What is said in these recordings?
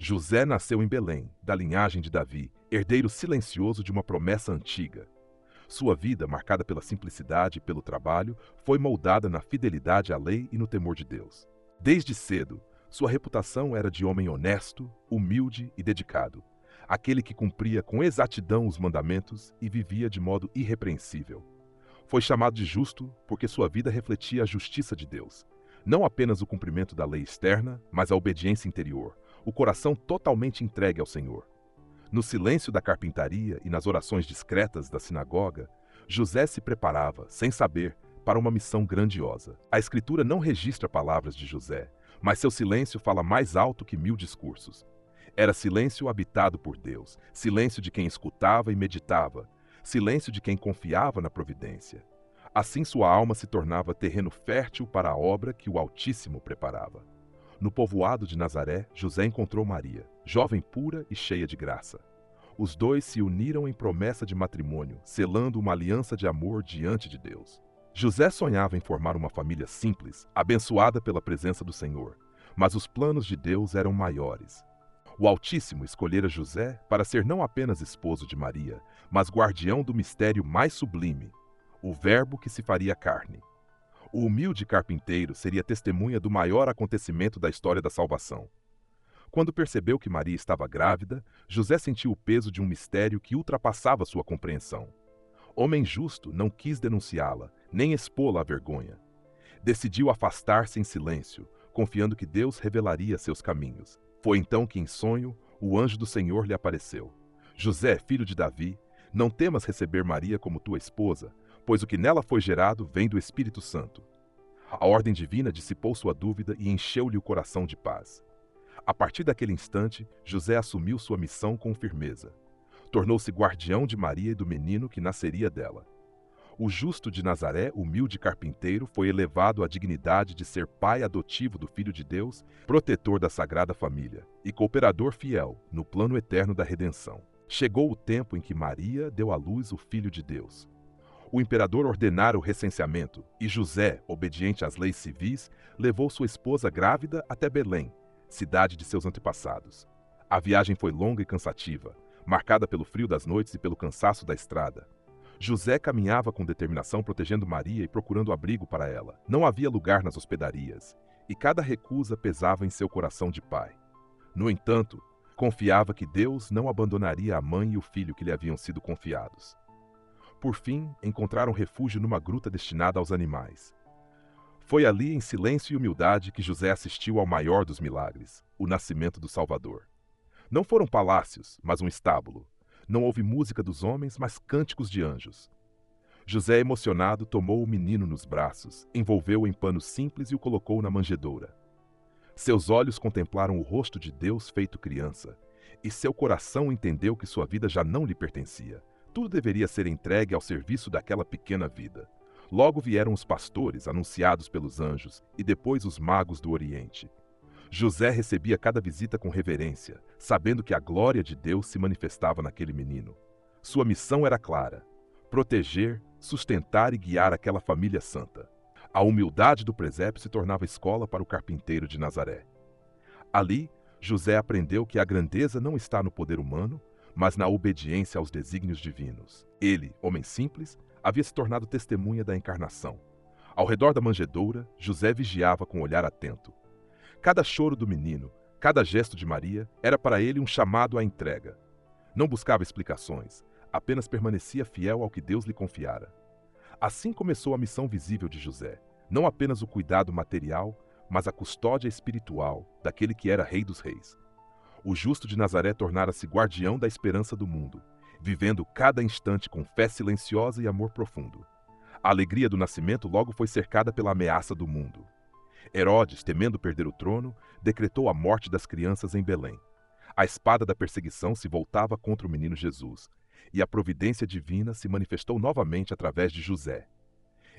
José nasceu em Belém, da linhagem de Davi, herdeiro silencioso de uma promessa antiga. Sua vida, marcada pela simplicidade e pelo trabalho, foi moldada na fidelidade à lei e no temor de Deus. Desde cedo, sua reputação era de homem honesto, humilde e dedicado, aquele que cumpria com exatidão os mandamentos e vivia de modo irrepreensível. Foi chamado de justo porque sua vida refletia a justiça de Deus, não apenas o cumprimento da lei externa, mas a obediência interior, o coração totalmente entregue ao Senhor. No silêncio da carpintaria e nas orações discretas da sinagoga, José se preparava, sem saber, para uma missão grandiosa. A Escritura não registra palavras de José, mas seu silêncio fala mais alto que 1000 discursos. Era silêncio habitado por Deus, silêncio de quem escutava e meditava, silêncio de quem confiava na providência. Assim sua alma se tornava terreno fértil para a obra que o Altíssimo preparava. No povoado de Nazaré, José encontrou Maria, jovem pura e cheia de graça. Os dois se uniram em promessa de matrimônio, selando uma aliança de amor diante de Deus. José sonhava em formar uma família simples, abençoada pela presença do Senhor, mas os planos de Deus eram maiores. O Altíssimo escolhera José para ser não apenas esposo de Maria, mas guardião do mistério mais sublime, o Verbo que se faria carne. O humilde carpinteiro seria testemunha do maior acontecimento da história da salvação. Quando percebeu que Maria estava grávida, José sentiu o peso de um mistério que ultrapassava sua compreensão. Homem justo não quis denunciá-la, nem expô-la à vergonha. Decidiu afastar-se em silêncio, confiando que Deus revelaria seus caminhos. Foi então que, em sonho, o anjo do Senhor lhe apareceu. José, filho de Davi, não temas receber Maria como tua esposa, pois o que nela foi gerado vem do Espírito Santo. A ordem divina dissipou sua dúvida e encheu-lhe o coração de paz. A partir daquele instante, José assumiu sua missão com firmeza. Tornou-se guardião de Maria e do menino que nasceria dela. O justo de Nazaré, humilde carpinteiro, foi elevado à dignidade de ser pai adotivo do Filho de Deus, protetor da Sagrada Família e cooperador fiel no plano eterno da redenção. Chegou o tempo em que Maria deu à luz o Filho de Deus. O imperador ordenara o recenseamento e José, obediente às leis civis, levou sua esposa grávida até Belém, cidade de seus antepassados. A viagem foi longa e cansativa, marcada pelo frio das noites e pelo cansaço da estrada. José caminhava com determinação protegendo Maria e procurando abrigo para ela. Não havia lugar nas hospedarias, e cada recusa pesava em seu coração de pai. No entanto, confiava que Deus não abandonaria a mãe e o filho que lhe haviam sido confiados. Por fim, encontraram refúgio numa gruta destinada aos animais. Foi ali, em silêncio e humildade, que José assistiu ao maior dos milagres, o nascimento do Salvador. Não foram palácios, mas um estábulo. Não houve música dos homens, mas cânticos de anjos. José, emocionado, tomou o menino nos braços, envolveu-o em pano simples e o colocou na manjedoura. Seus olhos contemplaram o rosto de Deus feito criança, e seu coração entendeu que sua vida já não lhe pertencia. Tudo deveria ser entregue ao serviço daquela pequena vida. Logo vieram os pastores, anunciados pelos anjos, e depois os magos do Oriente. José recebia cada visita com reverência, sabendo que a glória de Deus se manifestava naquele menino. Sua missão era clara: proteger, sustentar e guiar aquela família santa. A humildade do presépio se tornava escola para o carpinteiro de Nazaré. Ali, José aprendeu que a grandeza não está no poder humano, mas na obediência aos desígnios divinos. Ele, homem simples, havia se tornado testemunha da encarnação. Ao redor da manjedoura, José vigiava com um olhar atento. Cada choro do menino, cada gesto de Maria, era para ele um chamado à entrega. Não buscava explicações, apenas permanecia fiel ao que Deus lhe confiara. Assim começou a missão visível de José, não apenas o cuidado material, mas a custódia espiritual daquele que era Rei dos Reis. O justo de Nazaré tornara-se guardião da esperança do mundo, vivendo cada instante com fé silenciosa e amor profundo. A alegria do nascimento logo foi cercada pela ameaça do mundo. Herodes, temendo perder o trono, decretou a morte das crianças em Belém. A espada da perseguição se voltava contra o menino Jesus, e a providência divina se manifestou novamente através de José.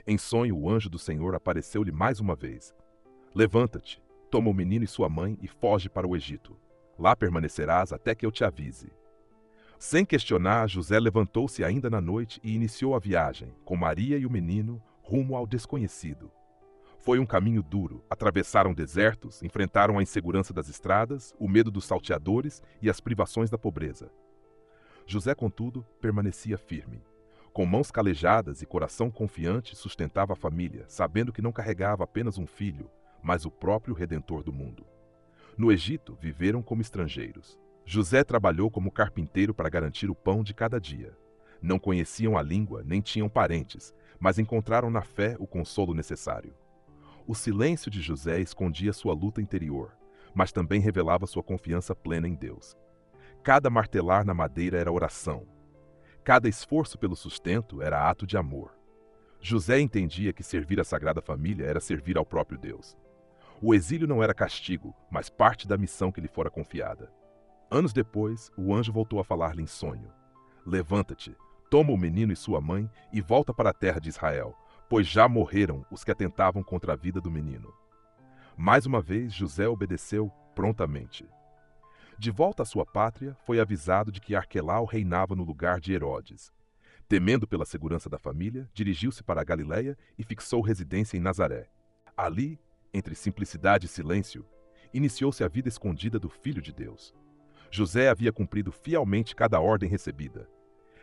Em sonho, o anjo do Senhor apareceu-lhe mais uma vez. Levanta-te, toma o menino e sua mãe e foge para o Egito. Lá permanecerás até que eu te avise. Sem questionar, José levantou-se ainda na noite e iniciou a viagem, com Maria e o menino, rumo ao desconhecido. Foi um caminho duro. Atravessaram desertos, enfrentaram a insegurança das estradas, o medo dos salteadores e as privações da pobreza. José, contudo, permanecia firme. Com mãos calejadas e coração confiante, sustentava a família, sabendo que não carregava apenas um filho, mas o próprio Redentor do mundo. No Egito, viveram como estrangeiros. José trabalhou como carpinteiro para garantir o pão de cada dia. Não conheciam a língua, nem tinham parentes, mas encontraram na fé o consolo necessário. O silêncio de José escondia sua luta interior, mas também revelava sua confiança plena em Deus. Cada martelar na madeira era oração. Cada esforço pelo sustento era ato de amor. José entendia que servir a Sagrada Família era servir ao próprio Deus. O exílio não era castigo, mas parte da missão que lhe fora confiada. Anos depois, o anjo voltou a falar-lhe em sonho. Levanta-te, toma o menino e sua mãe e volta para a terra de Israel, pois já morreram os que atentavam contra a vida do menino. Mais uma vez, José obedeceu prontamente. De volta à sua pátria, foi avisado de que Arquelau reinava no lugar de Herodes. Temendo pela segurança da família, dirigiu-se para a Galiléia e fixou residência em Nazaré. Ali, entre simplicidade e silêncio, iniciou-se a vida escondida do Filho de Deus. José havia cumprido fielmente cada ordem recebida.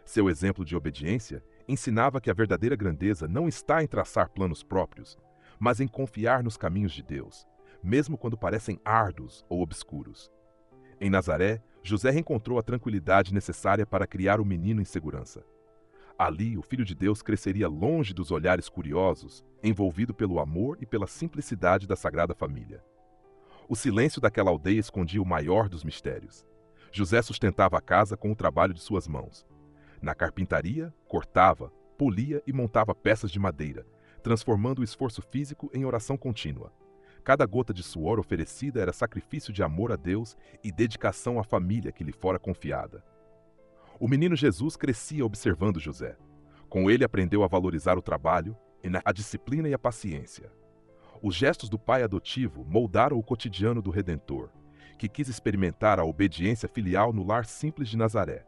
Seu exemplo de obediência ensinava que a verdadeira grandeza não está em traçar planos próprios, mas em confiar nos caminhos de Deus, mesmo quando parecem árduos ou obscuros. Em Nazaré, José reencontrou a tranquilidade necessária para criar o menino em segurança. Ali, o Filho de Deus cresceria longe dos olhares curiosos, envolvido pelo amor e pela simplicidade da Sagrada Família. O silêncio daquela aldeia escondia o maior dos mistérios. José sustentava a casa com o trabalho de suas mãos. Na carpintaria, cortava, polia e montava peças de madeira, transformando o esforço físico em oração contínua. Cada gota de suor oferecida era sacrifício de amor a Deus e dedicação à família que lhe fora confiada. O menino Jesus crescia observando José. Com ele aprendeu a valorizar o trabalho, a disciplina e a paciência. Os gestos do pai adotivo moldaram o cotidiano do Redentor, que quis experimentar a obediência filial no lar simples de Nazaré.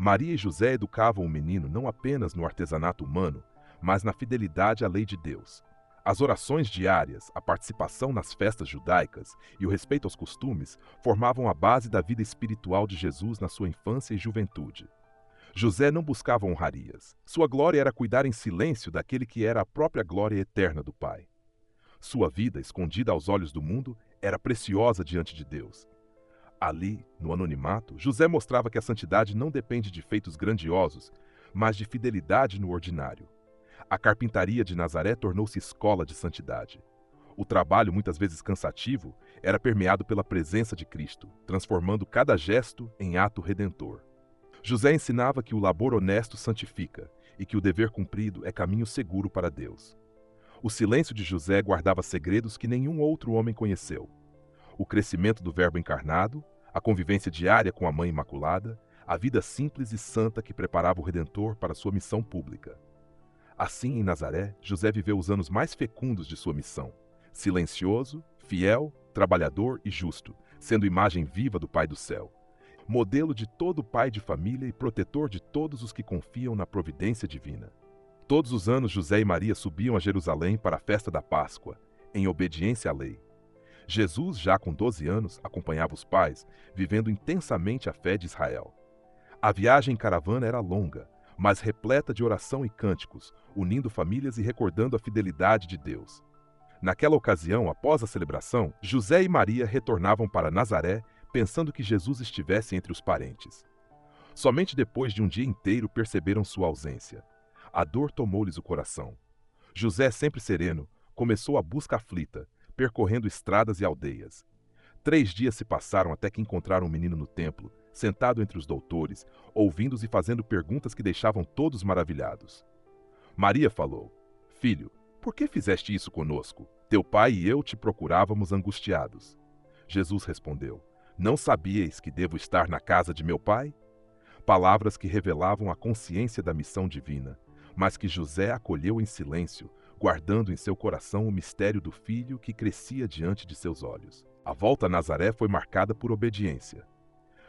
Maria e José educavam o menino não apenas no artesanato humano, mas na fidelidade à lei de Deus. As orações diárias, a participação nas festas judaicas e o respeito aos costumes formavam a base da vida espiritual de Jesus na sua infância e juventude. José não buscava honrarias. Sua glória era cuidar em silêncio daquele que era a própria glória eterna do Pai. Sua vida, escondida aos olhos do mundo, era preciosa diante de Deus. Ali, no anonimato, José mostrava que a santidade não depende de feitos grandiosos, mas de fidelidade no ordinário. A carpintaria de Nazaré tornou-se escola de santidade. O trabalho, muitas vezes cansativo, era permeado pela presença de Cristo, transformando cada gesto em ato redentor. José ensinava que o labor honesto santifica e que o dever cumprido é caminho seguro para Deus. O silêncio de José guardava segredos que nenhum outro homem conheceu. O crescimento do Verbo encarnado, a convivência diária com a Mãe Imaculada, a vida simples e santa que preparava o Redentor para sua missão pública. Assim, em Nazaré, José viveu os anos mais fecundos de sua missão. Silencioso, fiel, trabalhador e justo, sendo imagem viva do Pai do Céu. Modelo de todo pai de família e protetor de todos os que confiam na providência divina. Todos os anos José e Maria subiam a Jerusalém para a festa da Páscoa, em obediência à lei. Jesus, já com 12 anos, acompanhava os pais, vivendo intensamente a fé de Israel. A viagem em caravana era longa, mas repleta de oração e cânticos, unindo famílias e recordando a fidelidade de Deus. Naquela ocasião, após a celebração, José e Maria retornavam para Nazaré, pensando que Jesus estivesse entre os parentes. Somente depois de um dia inteiro perceberam sua ausência. A dor tomou-lhes o coração. José, sempre sereno, começou a busca aflita, percorrendo estradas e aldeias. 3 dias se passaram até que encontraram o menino no templo, sentado entre os doutores, ouvindo-os e fazendo perguntas que deixavam todos maravilhados. Maria falou: Filho, por que fizeste isso conosco? Teu pai e eu te procurávamos angustiados. Jesus respondeu: Não sabíeis que devo estar na casa de meu pai? Palavras que revelavam a consciência da missão divina, mas que José acolheu em silêncio, guardando em seu coração o mistério do filho que crescia diante de seus olhos. A volta a Nazaré foi marcada por obediência.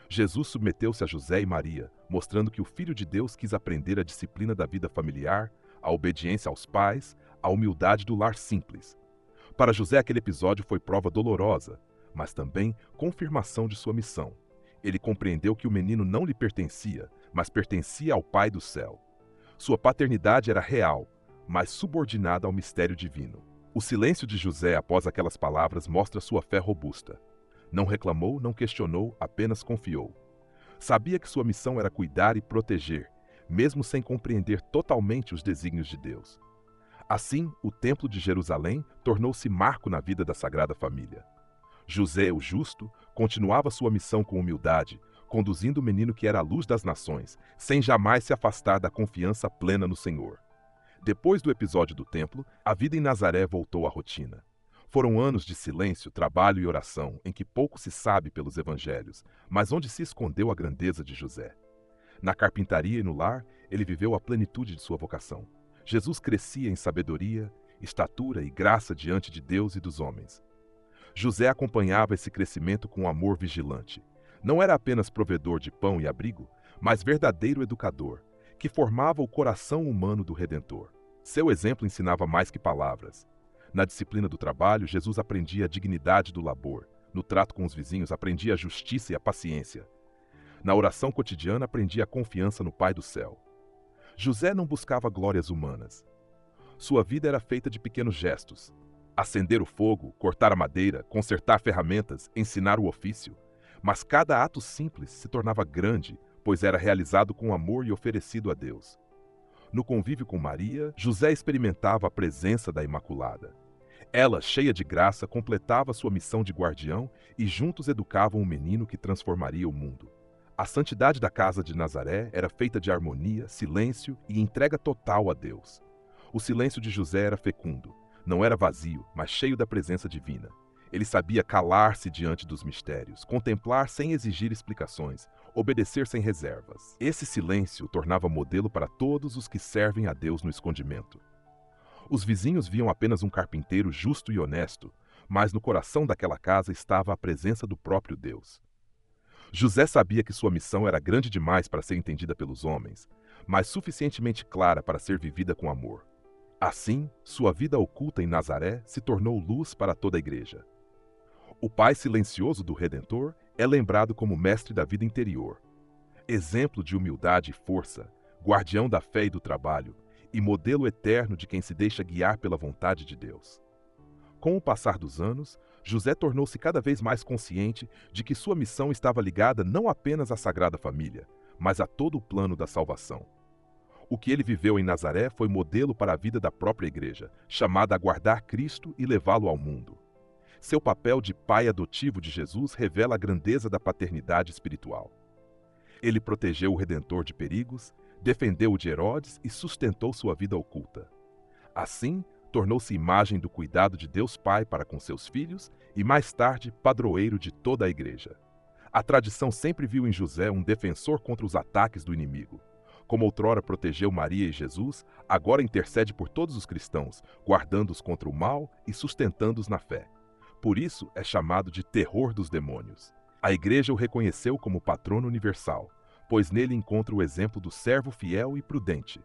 Jesus submeteu-se a José e Maria, mostrando que o Filho de Deus quis aprender a disciplina da vida familiar, a obediência aos pais, a humildade do lar simples. Para José, aquele episódio foi prova dolorosa, mas também confirmação de sua missão. Ele compreendeu que o menino não lhe pertencia, mas pertencia ao Pai do céu. Sua paternidade era real, mas subordinada ao mistério divino. O silêncio de José após aquelas palavras mostra sua fé robusta. Não reclamou, não questionou, apenas confiou. Sabia que sua missão era cuidar e proteger, mesmo sem compreender totalmente os desígnios de Deus. Assim, o Templo de Jerusalém tornou-se marco na vida da Sagrada Família. José, o justo, continuava sua missão com humildade, conduzindo o menino que era a luz das nações, sem jamais se afastar da confiança plena no Senhor. Depois do episódio do templo, a vida em Nazaré voltou à rotina. Foram anos de silêncio, trabalho e oração, em que pouco se sabe pelos evangelhos, mas onde se escondeu a grandeza de José. Na carpintaria e no lar, ele viveu a plenitude de sua vocação. Jesus crescia em sabedoria, estatura e graça diante de Deus e dos homens. José acompanhava esse crescimento com amor vigilante. Não era apenas provedor de pão e abrigo, mas verdadeiro educador, que formava o coração humano do Redentor. Seu exemplo ensinava mais que palavras. Na disciplina do trabalho, Jesus aprendia a dignidade do labor. No trato com os vizinhos, aprendia a justiça e a paciência. Na oração cotidiana, aprendia a confiança no Pai do céu. José não buscava glórias humanas. Sua vida era feita de pequenos gestos. Acender o fogo, cortar a madeira, consertar ferramentas, ensinar o ofício. Mas cada ato simples se tornava grande, pois era realizado com amor e oferecido a Deus. No convívio com Maria, José experimentava a presença da Imaculada. Ela, cheia de graça, completava sua missão de guardião e juntos educavam um menino que transformaria o mundo. A santidade da casa de Nazaré era feita de harmonia, silêncio e entrega total a Deus. O silêncio de José era fecundo. Não era vazio, mas cheio da presença divina. Ele sabia calar-se diante dos mistérios, contemplar sem exigir explicações, obedecer sem reservas. Esse silêncio o tornava modelo para todos os que servem a Deus no escondimento. Os vizinhos viam apenas um carpinteiro justo e honesto, mas no coração daquela casa estava a presença do próprio Deus. José sabia que sua missão era grande demais para ser entendida pelos homens, mas suficientemente clara para ser vivida com amor. Assim, sua vida oculta em Nazaré se tornou luz para toda a igreja. O Pai silencioso do Redentor é lembrado como mestre da vida interior, exemplo de humildade e força, guardião da fé e do trabalho, e modelo eterno de quem se deixa guiar pela vontade de Deus. Com o passar dos anos, José tornou-se cada vez mais consciente de que sua missão estava ligada não apenas à Sagrada Família, mas a todo o plano da salvação. O que ele viveu em Nazaré foi modelo para a vida da própria igreja, chamada a guardar Cristo e levá-lo ao mundo. Seu papel de pai adotivo de Jesus revela a grandeza da paternidade espiritual. Ele protegeu o Redentor de perigos, defendeu-o de Herodes e sustentou sua vida oculta. Assim, tornou-se imagem do cuidado de Deus Pai para com seus filhos e, mais tarde, padroeiro de toda a igreja. A tradição sempre viu em José um defensor contra os ataques do inimigo. Como outrora protegeu Maria e Jesus, agora intercede por todos os cristãos, guardando-os contra o mal e sustentando-os na fé. Por isso é chamado de terror dos demônios. A igreja o reconheceu como patrono universal, pois nele encontra o exemplo do servo fiel e prudente.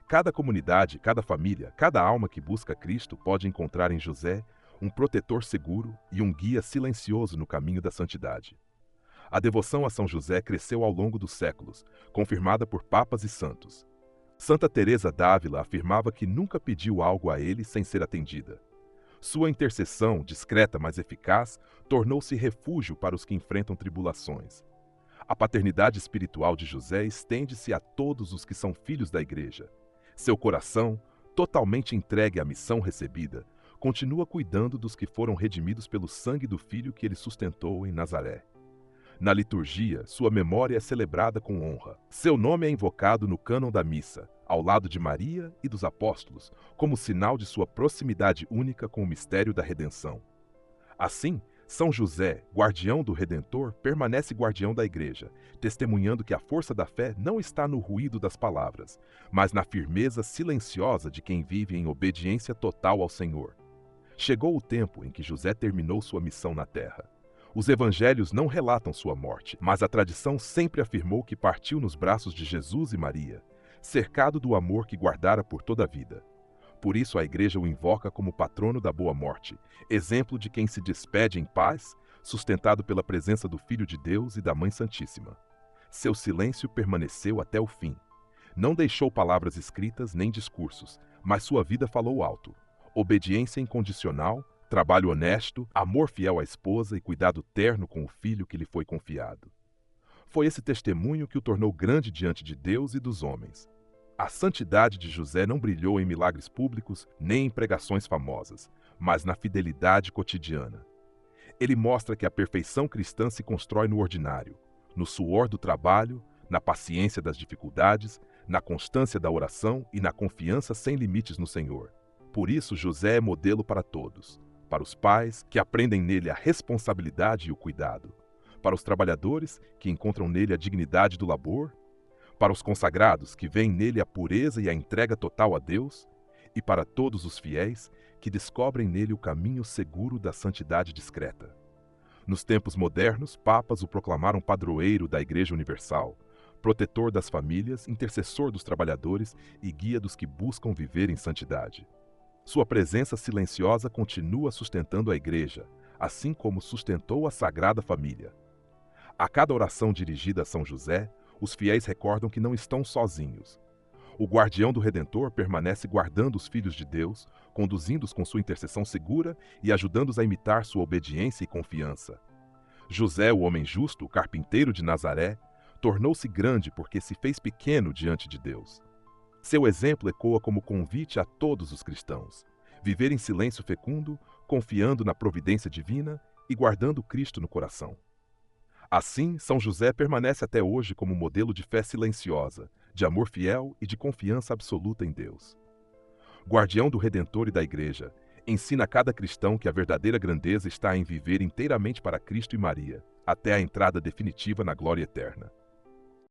Cada comunidade, cada família, cada alma que busca Cristo pode encontrar em José um protetor seguro e um guia silencioso no caminho da santidade. A devoção a São José cresceu ao longo dos séculos, confirmada por papas e santos. Santa Teresa d'Ávila afirmava que nunca pediu algo a ele sem ser atendida. Sua intercessão, discreta mas eficaz, tornou-se refúgio para os que enfrentam tribulações. A paternidade espiritual de José estende-se a todos os que são filhos da Igreja. Seu coração, totalmente entregue à missão recebida, continua cuidando dos que foram redimidos pelo sangue do Filho que ele sustentou em Nazaré. Na liturgia, sua memória é celebrada com honra. Seu nome é invocado no cânon da missa, ao lado de Maria e dos apóstolos, como sinal de sua proximidade única com o mistério da redenção. Assim, São José, guardião do Redentor, permanece guardião da Igreja, testemunhando que a força da fé não está no ruído das palavras, mas na firmeza silenciosa de quem vive em obediência total ao Senhor. Chegou o tempo em que José terminou sua missão na terra. Os evangelhos não relatam sua morte, mas a tradição sempre afirmou que partiu nos braços de Jesus e Maria, cercado do amor que guardara por toda a vida. Por isso a Igreja o invoca como patrono da boa morte, exemplo de quem se despede em paz, sustentado pela presença do Filho de Deus e da Mãe Santíssima. Seu silêncio permaneceu até o fim. Não deixou palavras escritas nem discursos, mas sua vida falou alto. Obediência incondicional, trabalho honesto, amor fiel à esposa e cuidado terno com o filho que lhe foi confiado. Foi esse testemunho que o tornou grande diante de Deus e dos homens. A santidade de José não brilhou em milagres públicos nem em pregações famosas, mas na fidelidade cotidiana. Ele mostra que a perfeição cristã se constrói no ordinário, no suor do trabalho, na paciência das dificuldades, na constância da oração e na confiança sem limites no Senhor. Por isso, José é modelo para todos, para os pais, que aprendem nele a responsabilidade e o cuidado, para os trabalhadores, que encontram nele a dignidade do labor, para os consagrados, que veem nele a pureza e a entrega total a Deus, e para todos os fiéis, que descobrem nele o caminho seguro da santidade discreta. Nos tempos modernos, papas o proclamaram padroeiro da Igreja Universal, protetor das famílias, intercessor dos trabalhadores e guia dos que buscam viver em santidade. Sua presença silenciosa continua sustentando a Igreja, assim como sustentou a Sagrada Família. A cada oração dirigida a São José, os fiéis recordam que não estão sozinhos. O guardião do Redentor permanece guardando os filhos de Deus, conduzindo-os com sua intercessão segura e ajudando-os a imitar sua obediência e confiança. José, o homem justo, o carpinteiro de Nazaré, tornou-se grande porque se fez pequeno diante de Deus. Seu exemplo ecoa como convite a todos os cristãos: viver em silêncio fecundo, confiando na providência divina e guardando Cristo no coração. Assim, São José permanece até hoje como modelo de fé silenciosa, de amor fiel e de confiança absoluta em Deus. Guardião do Redentor e da Igreja, ensina a cada cristão que a verdadeira grandeza está em viver inteiramente para Cristo e Maria, até a entrada definitiva na glória eterna.